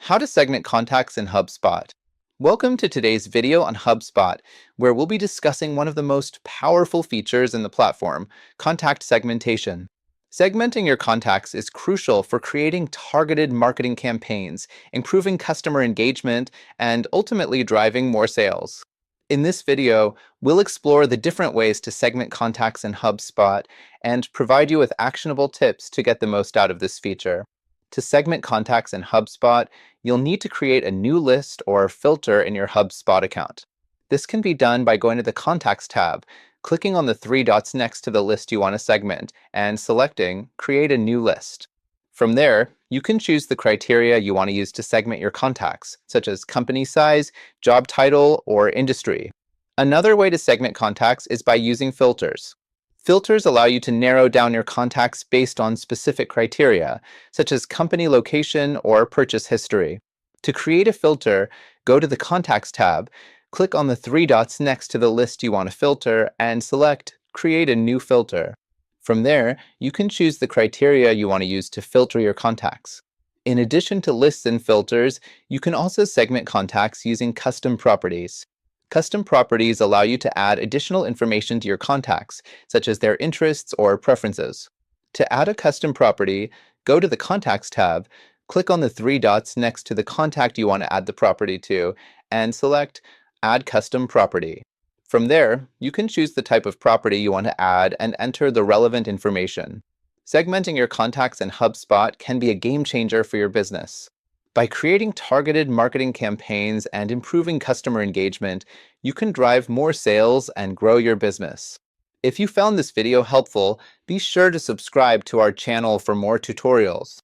How to segment contacts in HubSpot. Welcome to today's video on HubSpot, where we'll be discussing one of the most powerful features in the platform, contact segmentation. Segmenting your contacts is crucial for creating targeted marketing campaigns, improving customer engagement, and ultimately driving more sales. In this video, we'll explore the different ways to segment contacts in HubSpot and provide you with actionable tips to get the most out of this feature. To segment contacts in HubSpot, you'll need to create a new list or filter in your HubSpot account. This can be done by going to the Contacts tab, clicking on the three dots next to the list you want to segment, and selecting Create a New List. From there, you can choose the criteria you want to use to segment your contacts, such as company size, job title, or industry. Another way to segment contacts is by using filters. Filters allow you to narrow down your contacts based on specific criteria, such as company location or purchase history. To create a filter, go to the Contacts tab, click on the three dots next to the list you want to filter, and select Create a New Filter. From there, you can choose the criteria you want to use to filter your contacts. In addition to lists and filters, you can also segment contacts using custom properties. Custom properties allow you to add additional information to your contacts, such as their interests or preferences. To add a custom property, go to the Contacts tab, click on the three dots next to the contact you want to add the property to, and select Add Custom Property. From there, you can choose the type of property you want to add and enter the relevant information. Segmenting your contacts in HubSpot can be a game changer for your business. By creating targeted marketing campaigns and improving customer engagement, you can drive more sales and grow your business. If you found this video helpful, be sure to subscribe to our channel for more tutorials.